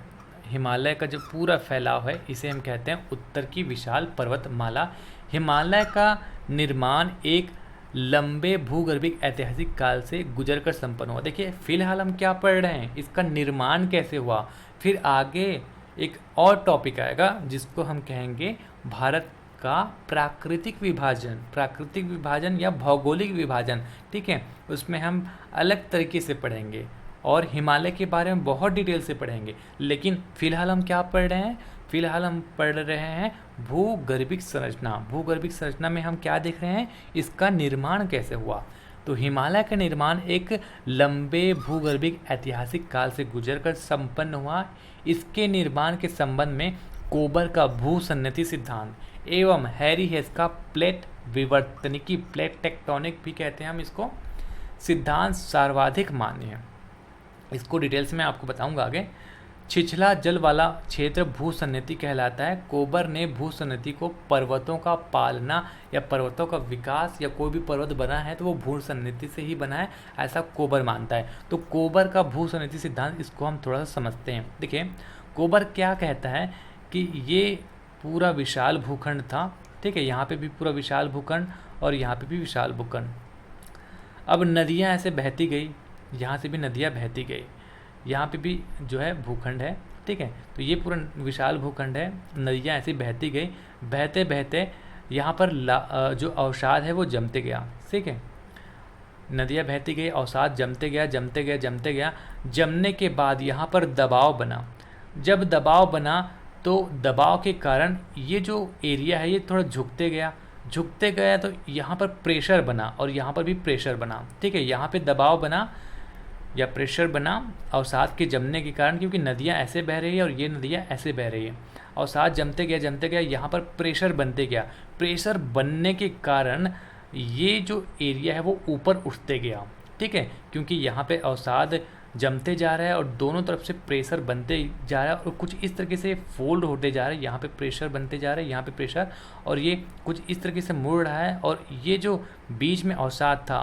हिमालय का जो पूरा फैलाव है, इसे हम कहते हैं उत्तर की विशाल पर्वतमाला। हिमालय का निर्माण एक लंबे भूगर्भिक ऐतिहासिक काल से गुजरकर संपन्न हुआ। देखिए फिलहाल हम क्या पढ़ रहे हैं, इसका निर्माण कैसे हुआ, फिर आगे एक और टॉपिक आएगा जिसको हम कहेंगे भारत का प्राकृतिक विभाजन या भौगोलिक विभाजन, ठीक है, उसमें हम अलग तरीके से पढ़ेंगे और हिमालय के बारे में बहुत डिटेल से पढ़ेंगे। लेकिन फिलहाल हम क्या पढ़ रहे हैं, फिलहाल हम पढ़ रहे हैं भूगर्भिक संरचना। भूगर्भिक संरचना में हम क्या देख रहे हैं, इसका निर्माण कैसे हुआ। तो हिमालय का निर्माण एक लंबे भूगर्भिक ऐतिहासिक काल से गुजरकर संपन्न हुआ। इसके निर्माण के संबंध में कोबर का भूसन्निधि सिद्धांत एवं हैरी हेस का प्लेट विवर्तनिकी, प्लेट टेक्टोनिक भी कहते हैं हम इसको, सिद्धांत सर्वाधिक मान्य है। इसको डिटेल से मैं आपको बताऊंगा आगे। छिछला जल वाला क्षेत्र भूसन्निधि कहलाता है। कोबर ने भूसन्निधि को पर्वतों का पालना या पर्वतों का विकास, या कोई भी पर्वत बना है तो वो भूसन्निधि से ही बना है, ऐसा कोबर मानता है। तो कोबर का भूसन्निधि सिद्धांत, इसको हम थोड़ा सा समझते हैं। देखिए कोबर क्या कहता है कि ये पूरा विशाल भूखंड था, ठीक है, यहाँ पे भी पूरा विशाल भूखंड और यहाँ पे भी विशाल भूखंड। अब नदियाँ ऐसे बहती गई, यहाँ से भी नदियाँ बहती गई, यहाँ पे भी जो है भूखंड है, ठीक है। तो ये पूरा विशाल भूखंड है, नदियाँ ऐसे बहती गई, बहते बहते यहाँ पर जो अवसाद है वो जमते गया, ठीक है। नदियाँ बहती गई, अवसाद जमते गया, जमने के बाद यहाँ पर दबाव बना। जब दबाव बना तो दबाव के कारण ये जो एरिया है ये थोड़ा झुकते गया तो यहाँ पर प्रेशर बना और यहाँ पर भी प्रेशर बना, ठीक है। यहाँ पे दबाव बना या प्रेशर बना अवसाद के जमने के कारण, क्योंकि नदियाँ ऐसे बह रही है और ये नदियाँ ऐसे बह रही है। अवसाद जमते गया, यहाँ पर प्रेशर बनते गया। प्रेशर बनने के कारण ये जो एरिया है वो ऊपर उठते गया, ठीक है, क्योंकि यहाँ पे अवसाद जमते जा रहा है और दोनों तरफ से प्रेशर बनते जा रहा है और कुछ इस तरीके से फोल्ड होते जा रहे हैं। यहाँ पे प्रेशर बनते जा रहे हैं, यहाँ पे प्रेशर, और ये कुछ इस तरीके से मुड़ रहा है और ये जो बीच में अवसाद था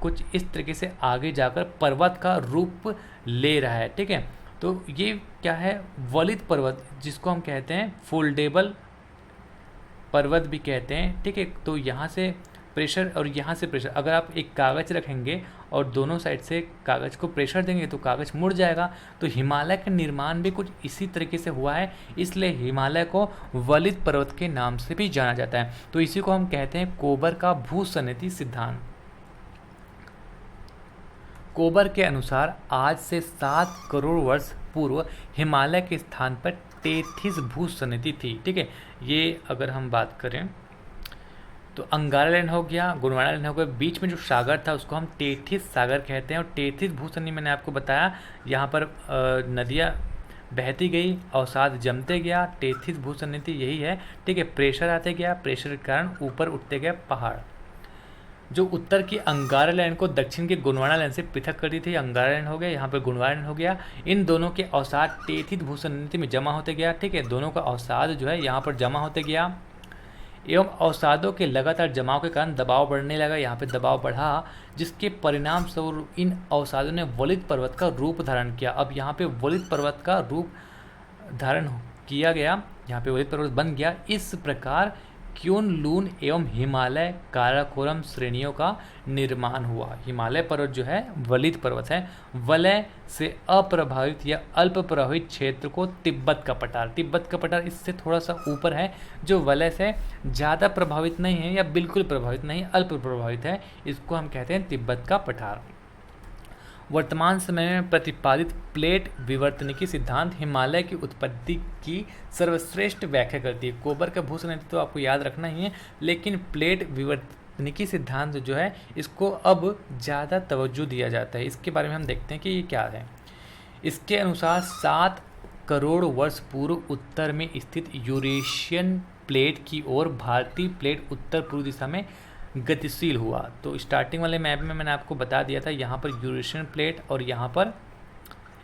कुछ इस तरीके से आगे जाकर पर्वत का रूप ले रहा है, ठीक है। तो ये क्या है, वलित पर्वत, जिसको हम कहते हैं फोल्डेबल पर्वत भी कहते हैं, ठीक है। तो यहाँ से प्रेशर और यहाँ से प्रेशर, अगर आप एक कागज़ रखेंगे और दोनों साइड से कागज़ को प्रेशर देंगे तो कागज़ मुड़ जाएगा। तो हिमालय का निर्माण भी कुछ इसी तरीके से हुआ है, इसलिए हिमालय को वलित पर्वत के नाम से भी जाना जाता है। तो इसी को हम कहते हैं कोबर का भूसन्निधि सिद्धांत। कोबर के अनुसार आज से 7 करोड़ वर्ष पूर्व हिमालय के स्थान पर 33 भूसन्निधि थी, ठीक है। ये अगर हम बात करें तो अंगारा लैंड हो गया, गोंडवाना लैंड हो गया, बीच में जो सागर था उसको हम 33 सागर कहते हैं। और 33 भूसन्निधि मैंने आपको बताया, यहाँ पर नदियाँ बहती गई, अवसाद जमते गया, 33 भूसन्निधि यही है, ठीक है। प्रेशर आते गया, प्रेशर के कारण ऊपर उठते गए पहाड़। जो उत्तर की अंगारा लैंड को दक्षिण के गोंडवाना लैंड से पृथक करती थी, अंगारा लैंड हो गया, यहाँ पर गोंडवाना लैंड हो गया। इन दोनों के अवसाद 33 भूसन्निधि में जमा होते गया, ठीक है। दोनों का अवसाद जो है यहाँ पर जमा होते गया एवं अवसादों के लगातार जमाव के कारण दबाव बढ़ने लगा, यहाँ पे दबाव बढ़ा, जिसके परिणाम स्वरूप इन अवसादों ने वलित पर्वत का रूप धारण किया। अब यहाँ पे वलित पर्वत का रूप धारण किया गया, यहाँ पे वलित पर्वत बन गया, इस प्रकार क्यून लून एवं हिमालय काराकोरम श्रेणियों का निर्माण हुआ। हिमालय पर्वत जो है वलित पर्वत है। वलय से अप्रभावित या अल्प प्रभावित क्षेत्र को तिब्बत का पठार, तिब्बत का पठार इससे थोड़ा सा ऊपर है, जो वलय से ज़्यादा प्रभावित नहीं है या बिल्कुल प्रभावित नहीं, अल्प प्रभावित है, इसको हम कहते हैं तिब्बत का पठार। वर्तमान समय में प्रतिपादित प्लेट विवर्तनिकी सिद्धांत हिमालय की उत्पत्ति की सर्वश्रेष्ठ व्याख्या करती है। कोबर का भूस्खलन तो आपको याद रखना ही है, लेकिन प्लेट विवर्तनिकी सिद्धांत जो है इसको अब ज़्यादा तवज्जो दिया जाता है। इसके बारे में हम देखते हैं कि ये क्या है। इसके अनुसार 7 करोड़ वर्ष पूर्व उत्तर में स्थित यूरेशियन प्लेट की ओर भारतीय प्लेट उत्तर पूर्व दिशा में गतिशील हुआ। तो स्टार्टिंग वाले मैप में मैंने आपको बता दिया था, यहाँ पर यूरेशियन प्लेट और यहाँ पर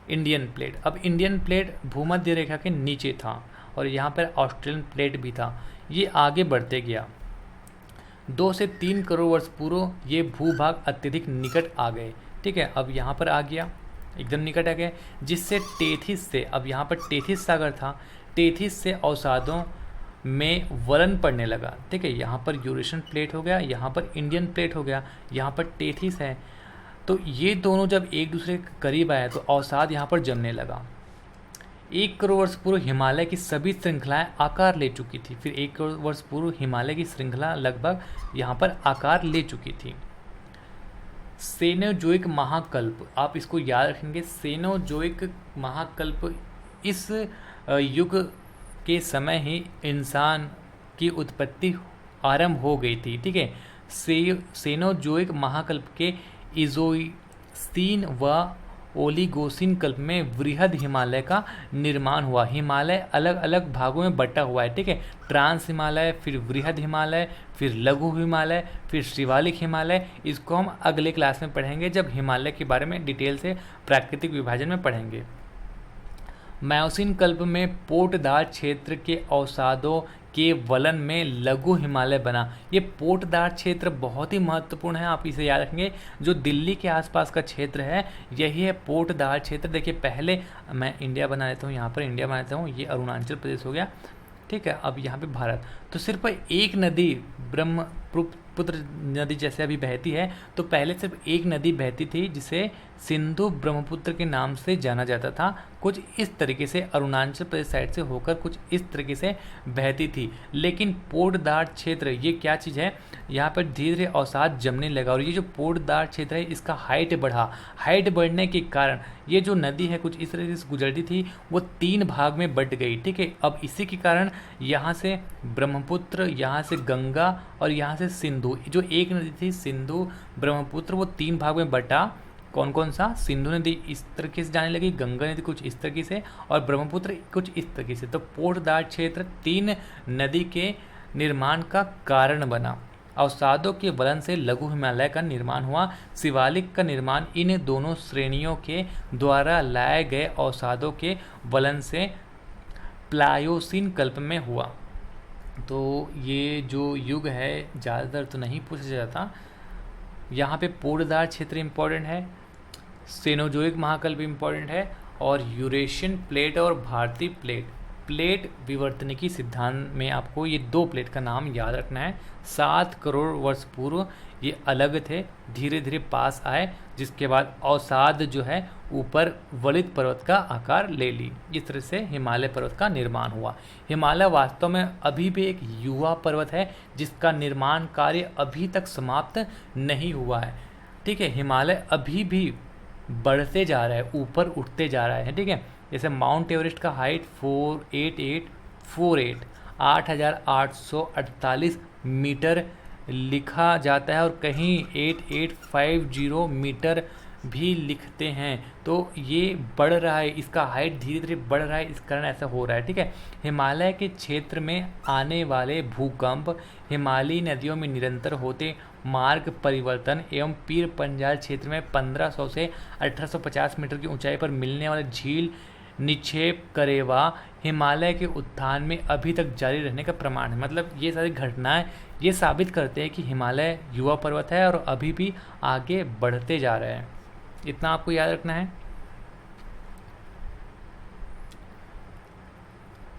इंडियन प्लेट। अब इंडियन प्लेट भूमध्य रेखा के नीचे था और यहाँ पर ऑस्ट्रेलियन प्लेट भी था। ये आगे बढ़ते गया। 2 से 3 करोड़ वर्ष पूर्व ये भूभाग अत्यधिक निकट आ गए। ठीक है, अब यहाँ पर आ गया, एकदम निकट आ गए, जिससे टेथिस से, अब यहाँ पर टेथिस सागर था, टेथिस से अवसादों में वलन पड़ने लगा। ठीक है, यहाँ पर यूरेशियन प्लेट हो गया, यहाँ पर इंडियन प्लेट हो गया, यहाँ पर टेथिस है। तो ये दोनों जब एक दूसरे के करीब आए तो अवसाद यहाँ पर जमने लगा। 1 करोड़ वर्ष पूर्व हिमालय की सभी श्रृंखलाएं आकार ले चुकी थी। फिर 1 करोड़ वर्ष पूर्व हिमालय की श्रृंखला लगभग यहाँ पर आकार ले चुकी थी। सेनोजोइक महाकल्प, आप इसको याद रखेंगे, सेनोजोइक महाकल्प इस युग के समय ही इंसान की उत्पत्ति आरंभ हो गई थी। ठीक है, सेनोजोइक महाकल्प के इज़ोसीन व ओलिगोसीन कल्प में वृहद हिमालय का निर्माण हुआ। हिमालय अलग अलग भागों में बटा हुआ है। ठीक है, ट्रांस हिमालय, फिर वृहद हिमालय, फिर लघु हिमालय, फिर शिवालिक हिमालय। इसको हम अगले क्लास में पढ़ेंगे जब हिमालय के बारे में डिटेल से प्राकृतिक विभाजन में पढ़ेंगे। मायोसीन कल्प में पोटदार क्षेत्र के अवसादों के वलन में लघु हिमालय बना। ये पोटदार क्षेत्र बहुत ही महत्वपूर्ण है, आप इसे याद रखेंगे। जो दिल्ली के आसपास का क्षेत्र है यही है पोटदार क्षेत्र। देखिए, पहले मैं इंडिया बना लेता हूँ, यहाँ पर इंडिया बना लेता हूँ, ये अरुणाचल प्रदेश हो गया। ठीक है, अब यहाँ पे भारत। तो सिर्फ एक नदी ब्रह्मपुत्र नदी जैसे अभी बहती है, तो पहले सिर्फ एक नदी बहती थी जिसे सिंधु ब्रह्मपुत्र के नाम से जाना जाता था। कुछ इस तरीके से अरुणाचल प्रदेश साइड से होकर कुछ इस तरीके से बहती थी। लेकिन पोटदार क्षेत्र ये क्या चीज़ है, यहाँ पर धीरे धीरे अवसाद जमने लगा और ये जो पोटदार क्षेत्र है इसका हाइट बढ़ा। हाइट बढ़ने के कारण ये जो नदी है कुछ इस तरीके से गुजरती थी, वो 3 भाग में बट गई। ठीक है, अब इसी के कारण यहाँ से ब्रह्मपुत्र, यहाँ से गंगा और यहाँ से सिंधु, जो एक नदी थी सिंधु ब्रह्मपुत्र, वो 3 भाग में बटा। कौन कौन सा? सिंधु नदी इस तरीके से जाने लगी, गंगा नदी कुछ इस तरीके से और ब्रह्मपुत्र कुछ इस तरीके से। तो पोटदार क्षेत्र 3 नदी के निर्माण का कारण बना। अवसादों के वलन से लघु हिमालय का निर्माण हुआ। शिवालिक का निर्माण इन दोनों श्रेणियों के द्वारा लाए गए अवसादों के वलन से प्लायोसीन कल्प में हुआ। तो ये जो युग है ज़्यादातर तो नहीं पूछा जाता। यहाँ पे पोटदार क्षेत्र इम्पोर्टेंट है, सेनोजोइक महाकल्प इम्पोर्टेंट है और यूरेशियन प्लेट और भारतीय प्लेट विवर्तनिकी सिद्धांत में आपको ये 2 प्लेट का नाम याद रखना है। 7 करोड़ वर्ष पूर्व ये अलग थे, धीरे धीरे पास आए, जिसके बाद अवसाद जो है ऊपर वलित पर्वत का आकार ले ली। इस तरह से हिमालय पर्वत का निर्माण हुआ। हिमालय वास्तव में अभी भी एक युवा पर्वत है जिसका निर्माण कार्य अभी तक समाप्त नहीं हुआ है। ठीक है, हिमालय अभी भी बढ़ते जा रहा है, ऊपर उठते जा रहा है। ठीक है, जैसे माउंट एवरेस्ट का हाइट 8,848 मीटर लिखा जाता है और कहीं 8850 मीटर भी लिखते हैं। तो ये बढ़ रहा है, इसका हाइट धीरे धीरे बढ़ रहा है, इस कारण ऐसा हो रहा है। ठीक है, हिमालय के क्षेत्र में आने वाले भूकंप, हिमालयी नदियों में निरंतर होते मार्ग परिवर्तन एवं पीर पंजाल क्षेत्र में 1500 से 1850 मीटर की ऊंचाई पर मिलने वाले झील निक्षेप करेवा हिमालय के उत्थान में अभी तक जारी रहने का प्रमाण है। मतलब ये सारी घटनाएं ये साबित करते हैं कि हिमालय युवा पर्वत है और अभी भी आगे बढ़ते जा रहे हैं। इतना आपको याद रखना है।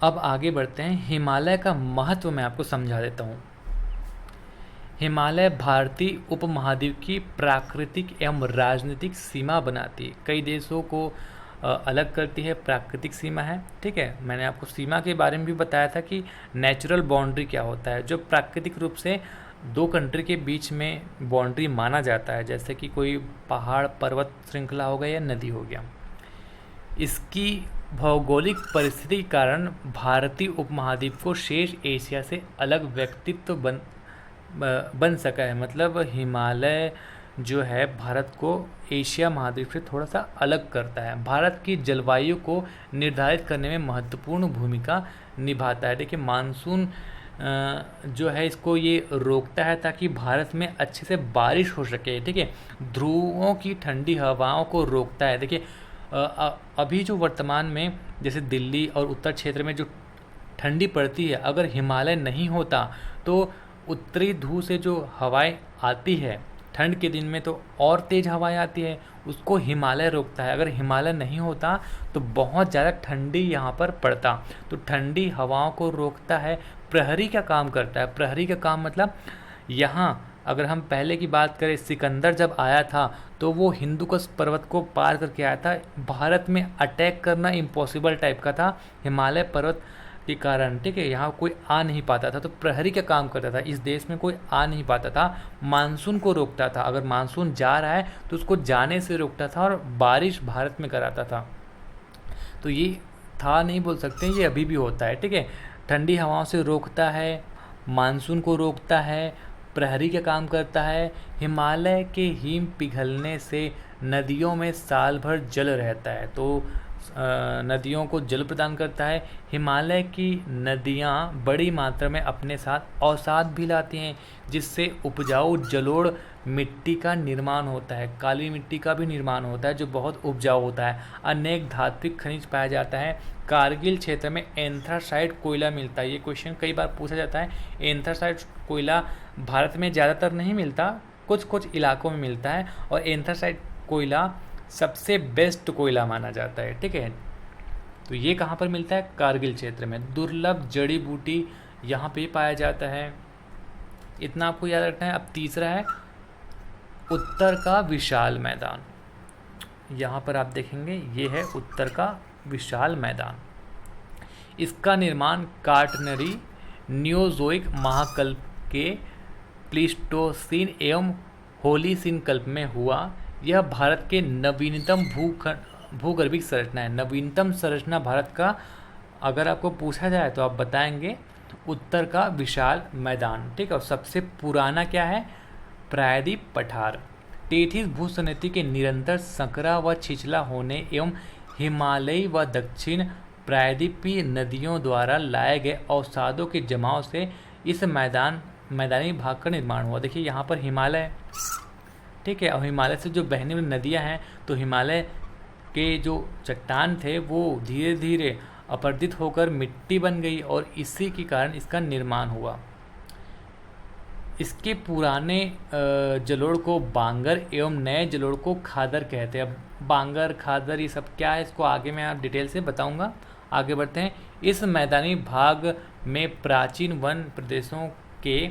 अब आगे बढ़ते हैं। हिमालय का महत्व मैं आपको समझा देता हूँ। हिमालय भारतीय उपमहाद्वीप की प्राकृतिक एवं राजनीतिक सीमा बनाती है, कई देशों को अलग करती है, प्राकृतिक सीमा है। ठीक है, मैंने आपको सीमा के बारे में भी बताया था कि नेचुरल बाउंड्री क्या होता है, जो प्राकृतिक रूप से दो कंट्री के बीच में बाउंड्री माना जाता है, जैसे कि कोई पहाड़ पर्वत श्रृंखला हो गया या नदी हो गया। इसकी भौगोलिक परिस्थिति के कारण भारतीय उपमहाद्वीप को शेष एशिया से अलग व्यक्तित्व बन सका है। मतलब हिमालय जो है भारत को एशिया महाद्वीप से थोड़ा सा अलग करता है। भारत की जलवायु को निर्धारित करने में महत्वपूर्ण भूमिका निभाता है। देखिए मानसून जो है इसको ये रोकता है ताकि भारत में अच्छे से बारिश हो सके। ठीक है, ध्रुवों की ठंडी हवाओं को रोकता है। देखिए अभी जो वर्तमान में जैसे दिल्ली और उत्तर क्षेत्र में जो ठंडी पड़ती है, अगर हिमालय नहीं होता तो उत्तरी ध्रुव से जो हवाएं आती है ठंड के दिन में तो और तेज़ हवाएं आती है, उसको हिमालय रोकता है। अगर हिमालय नहीं होता तो बहुत ज़्यादा ठंडी यहाँ पर पड़ता, तो ठंडी हवाओं को रोकता है। प्रहरी का काम करता है। प्रहरी का काम मतलब यहाँ अगर हम पहले की बात करें, सिकंदर जब आया था तो वो हिंदुकुश पर्वत को पार करके आया था। भारत में अटैक करना इम्पॉसिबल टाइप का था हिमालय पर्वत के कारण। ठीक है, यहाँ कोई आ नहीं पाता था, तो प्रहरी का काम करता था। इस देश में कोई आ नहीं पाता था, मानसून को रोकता था। अगर मानसून जा रहा है तो उसको जाने से रोकता था और बारिश भारत में कराता था। तो ये था नहीं बोल सकते, ये अभी भी होता है। ठीक है, ठंडी हवाओं से रोकता है, मानसून को रोकता है, प्रहरी का काम करता है। हिमालय के हिम पिघलने से नदियों में साल भर जल रहता है, तो नदियों को जल प्रदान करता है। हिमालय की नदियाँ बड़ी मात्रा में अपने साथ अवसाद भी लाती हैं, जिससे उपजाऊ जलोढ़ मिट्टी का निर्माण होता है, काली मिट्टी का भी निर्माण होता है जो बहुत उपजाऊ होता है। अनेक धात्विक खनिज पाया जाता है। कारगिल क्षेत्र में एंथ्रासाइट कोयला मिलता है। ये क्वेश्चन कई बार पूछा जाता है। एंथ्रासाइट कोयला भारत में ज़्यादातर नहीं मिलता, कुछ कुछ इलाकों में मिलता है, और एंथ्रासाइट कोयला सबसे बेस्ट कोयला माना जाता है। ठीक है, तो ये कहाँ पर मिलता है? कारगिल क्षेत्र में। दुर्लभ जड़ी बूटी यहाँ पे पाया जाता है, इतना आपको याद रखना है। अब तीसरा है उत्तर का विशाल मैदान। यहाँ पर आप देखेंगे ये है उत्तर का विशाल मैदान। इसका निर्माण कार्टनरी न्यूज़ोइक महाकल्प के प्लीस्टोसीन एवं होलीसीन कल्प में हुआ। यह भारत के नवीनतम भूगर्भिक संरचना है। नवीनतम संरचना भारत का अगर आपको पूछा जाए तो आप बताएंगे उत्तर का विशाल मैदान। ठीक है, और सबसे पुराना क्या है? प्रायद्वीप पठार। टेथिस भूसंरचना के निरंतर संकरा व छिछला होने एवं हिमालयी व दक्षिण प्रायद्वीपीय नदियों द्वारा लाए गए अवसादों के जमाव से इस मैदानी भाग का निर्माण हुआ। देखिए यहाँ पर हिमालय, ठीक है, और हिमालय से जो बहने वाली नदियाँ हैं, तो हिमालय के जो चट्टान थे वो धीरे धीरे अपरदित होकर मिट्टी बन गई और इसी के कारण इसका निर्माण हुआ। इसके पुराने जलोढ़ को बांगर एवं नए जलोढ़ को खादर कहते हैं। अब बांगर खादर ये सब क्या है, इसको आगे मैं आप डिटेल से बताऊंगा। आगे बढ़ते हैं। इस मैदानी भाग में प्राचीन वन प्रदेशों के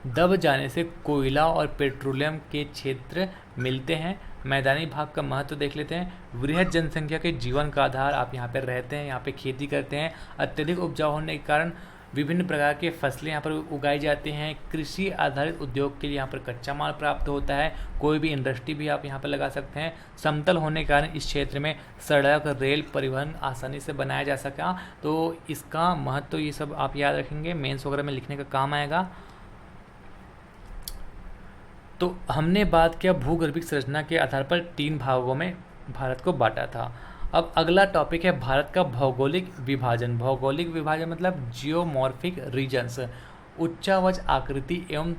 दब जाने से कोयला और पेट्रोलियम के क्षेत्र मिलते हैं। मैदानी भाग का महत्व देख लेते हैं। वृहद जनसंख्या के जीवन का आधार, आप यहाँ पर रहते हैं, यहाँ पे खेती करते हैं। अत्यधिक उपजाऊ होने के कारण विभिन्न प्रकार के फसलें यहाँ पर उगाई जाती हैं। कृषि आधारित उद्योग के लिए यहाँ पर कच्चा माल प्राप्त होता है। कोई भी इंडस्ट्री भी आप यहाँ पर लगा सकते हैं। समतल होने के कारण इस क्षेत्र में सड़क रेल परिवहन आसानी से बनाया जा सका। तो इसका महत्व ये सब आप याद रखेंगे, मेंस वगैरह में लिखने का काम आएगा। तो हमने बात किया भूगर्भिक संरचना के आधार पर 3 भागों में भारत को बांटा था। अब अगला टॉपिक है भारत का भौगोलिक विभाजन। भौगोलिक विभाजन मतलब जियोमॉर्फिक रीजन्स। उच्चावच आकृति एवं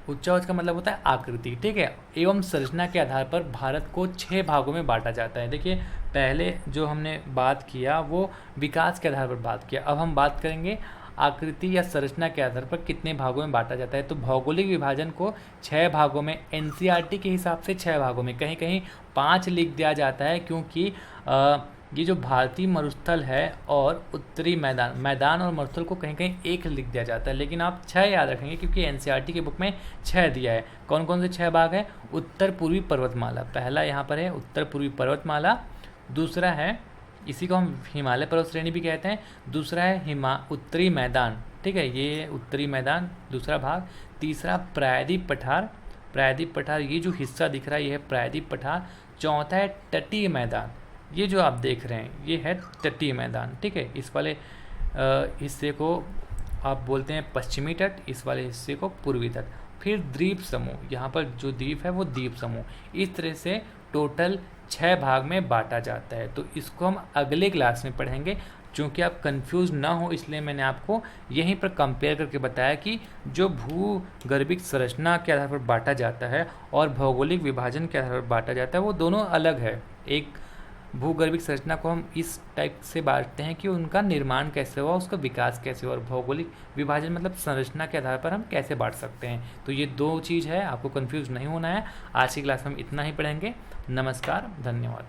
उच्चावच का मतलब होता है आकृति, ठीक है, एवं संरचना के आधार पर भारत को 6 भागों में बांटा जाता है। देखिए पहले जो हमने बात किया वो विकास के आधार पर बात किया, अब हम बात करेंगे आकृति या संरचना के आधार पर कितने भागों में बांटा जाता है। तो भौगोलिक विभाजन को 6 भागों में, एनसीईआरटी के हिसाब से 6 भागों में, कहीं कहीं 5 लिख दिया जाता है क्योंकि ये जो भारतीय मरुस्थल है और उत्तरी मैदान, मैदान और मरुस्थल को कहीं कहीं एक लिख दिया जाता है, लेकिन आप 6 याद रखेंगे क्योंकि एनसीईआरटी की बुक में 6 दिया है। कौन कौन से 6 भाग हैं? उत्तर पूर्वी पर्वतमाला, पहला यहाँ पर है उत्तर पूर्वी पर्वतमाला, दूसरा है, इसी को हम हिमालय पर्वत श्रेणी भी कहते हैं, दूसरा है उत्तरी मैदान, ठीक है, ये उत्तरी मैदान दूसरा भाग, तीसरा प्रायद्वीप पठार, प्रायद्वीप पठार ये जो हिस्सा दिख रहा है ये है प्रायद्वीप पठार, चौथा है तटीय मैदान, ये जो आप देख रहे हैं ये है तटीय मैदान, ठीक है। इस वाले हिस्से को आप बोलते हैं पश्चिमी तट, इस वाले हिस्से को पूर्वी तट। फिर द्वीप समूह, यहाँ पर जो द्वीप है वो द्वीप समूह, इस तरह से टोटल 6 भाग में बांटा जाता है। तो इसको हम अगले क्लास में पढ़ेंगे। चूँकि आप कंफ्यूज ना हो इसलिए मैंने आपको यहीं पर कंपेयर करके बताया कि जो भूगर्भिक संरचना के आधार पर बांटा जाता है और भौगोलिक विभाजन के आधार पर बांटा जाता है वो दोनों अलग है। एक भूगर्भिक संरचना को हम इस टाइप से बांटते हैं कि उनका निर्माण कैसे हुआ, उसका विकास कैसे हुआ, और भौगोलिक विभाजन मतलब संरचना के आधार पर हम कैसे बांट सकते हैं। तो ये 2 चीज़ है, आपको कंफ्यूज नहीं होना है। आज की क्लास में हम इतना ही पढ़ेंगे। नमस्कार, धन्यवाद।